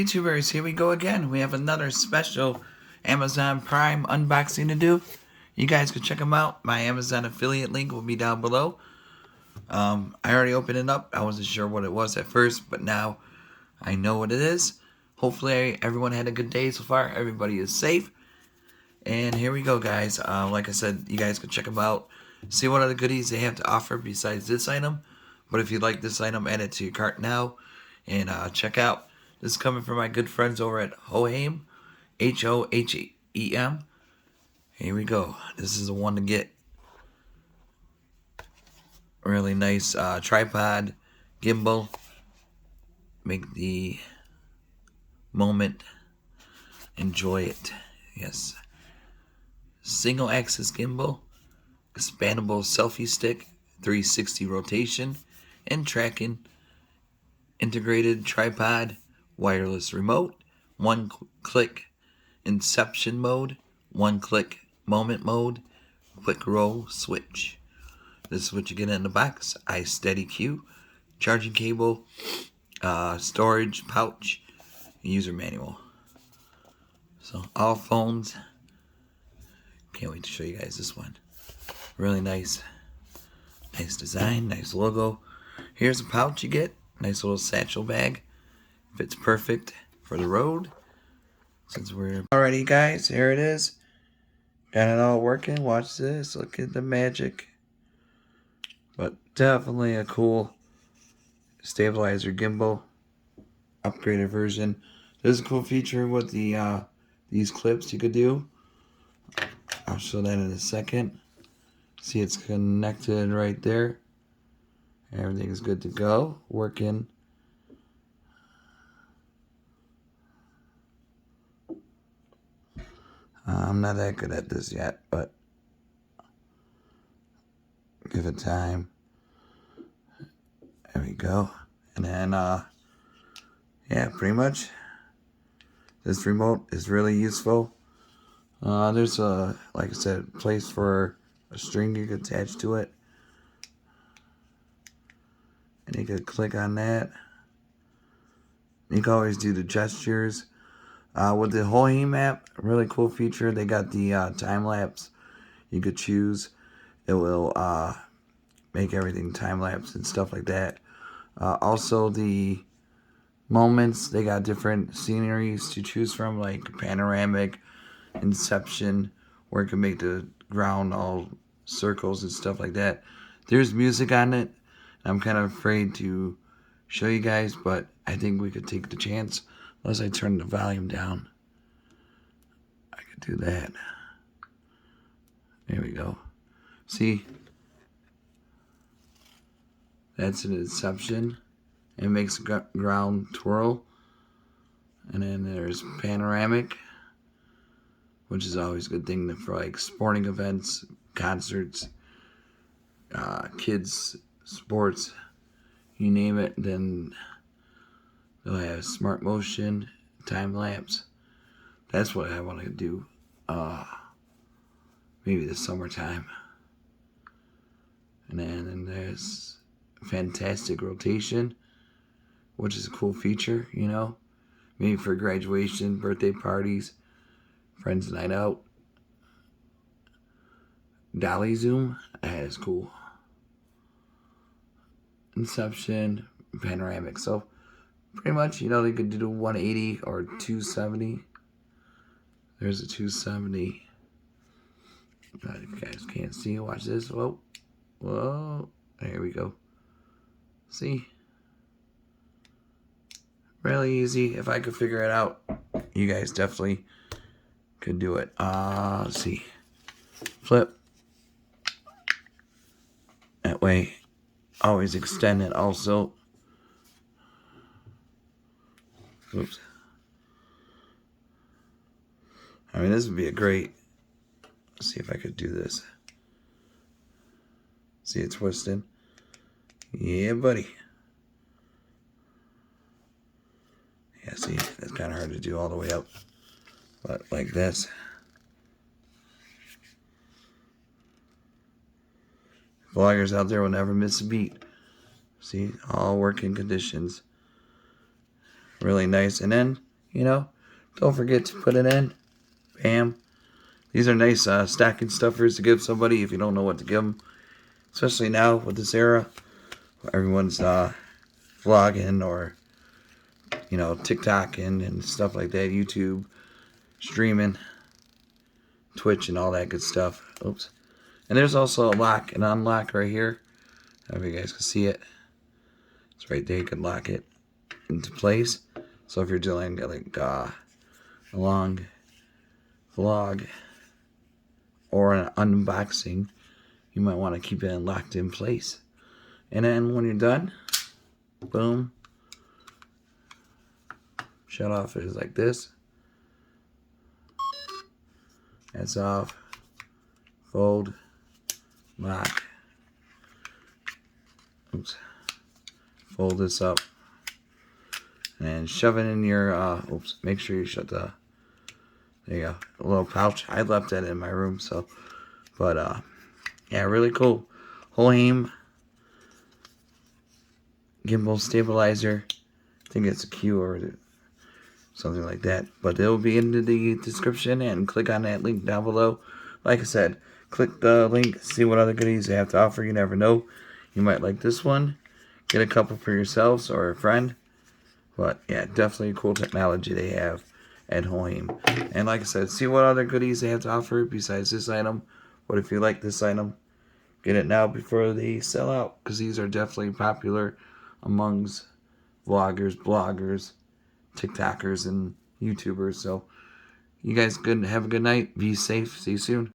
YouTubers, here we go again. We have another special Amazon Prime unboxing to do. You guys can check them out. My Amazon affiliate link will be down below. I already opened it up. I wasn't sure what it was at first, but now I know what it is. Hopefully everyone had a good day so far. Everybody is safe. And here we go, guys. Like I said, you guys can check them out. See what other goodies they have to offer besides this item. But if you like this item, add it to your cart now. And check out. This is coming from my good friends over at HoHem, HoHem. Here we go. This is the one to get. Really nice tripod, gimbal. Make the moment. Enjoy it. Yes. Single axis gimbal. Expandable selfie stick. 360 rotation. And tracking. Integrated tripod. Wireless remote, one-click inception mode, one-click moment mode, quick roll switch. This is what you get in the box. iSteady Q, charging cable, storage pouch, user manual. So all phones. Can't wait to show you guys this one. Really nice. Nice design, nice logo. Here's a pouch you get. Nice little satchel bag. Fits perfect for the road. Since we're alrighty, guys, here it is. Got it all working. Watch this. Look at the magic. But definitely a cool stabilizer gimbal. Upgraded version. There's a cool feature with the these clips you could do. I'll show that in a second. See, it's connected right there. Everything's good to go. Working. I'm not that good at this yet, but give it time. There we go. And then, yeah, pretty much this remote is really useful. There's a, like I said, place for a string you can attach to it. And you can click on that. You can always do the gestures. With the HoHem app, really cool feature. They got the time lapse. You could choose. It will make everything time lapse and stuff like that. Also, the moments, they got different sceneries to choose from, like panoramic, inception, where it can make the ground all circles and stuff like that. There's music on it. I'm kind of afraid to show you guys, but I think we could take the chance. Unless I turn the volume down. I could do that. There we go. See? That's an inception. It makes the ground twirl. And then there's panoramic, which is always a good thing for like sporting events, concerts, kids, sports, you name it. Then they'll have smart motion, time lapse. That's what I want to do. Maybe this summertime. And then there's fantastic rotation, which is a cool feature, you know. Maybe for graduation, birthday parties, friends night out. Dolly zoom, that is cool. Inception, panoramic. So pretty much, you know, they could do 180 or 270. There's a 270. If you guys can't see, watch this. Whoa. Whoa. There we go. See? Really easy. If I could figure it out, you guys definitely could do it. Let's see. Flip. That way, always extend it also. Oops. I mean, this would be a great. Let's see if I could do this. See it twisting? Yeah, buddy. Yeah, see, that's kind of hard to do all the way up. But like this. Vloggers out there will never miss a beat. See, all working conditions. Really nice. And then you know, don't forget to put it in. Bam. These are nice stacking stuffers to give somebody if you don't know what to give them. Especially now with this era. Everyone's vlogging or, you know, TikToking and stuff like that. YouTube, streaming, Twitch, and all that good stuff. Oops. And there's also a lock and unlock right here. I don't know if you guys can see it. It's right there. You can lock it into place. So if you're doing like a long vlog or an unboxing, you might want to keep it locked in place. And then when you're done, boom, shut off is like this. That's off. Fold. Lock. Oops. Fold this up. And shove it in your, oops, make sure you shut the, there you go, a little pouch. I left that in my room, so, but, yeah, really cool. HoHem Gimbal Stabilizer. I think it's a Q or something like that. But it'll be in the description, and click on that link down below. Like I said, click the link, see what other goodies they have to offer. You never know. You might like this one. Get a couple for yourselves or a friend. But yeah, definitely cool technology they have at HoHem. And like I said, see what other goodies they have to offer besides this item. But if you like this item, get it now before they sell out. Because these are definitely popular amongst vloggers, bloggers, TikTokers, and YouTubers. So you guys have a good night. Be safe. See you soon.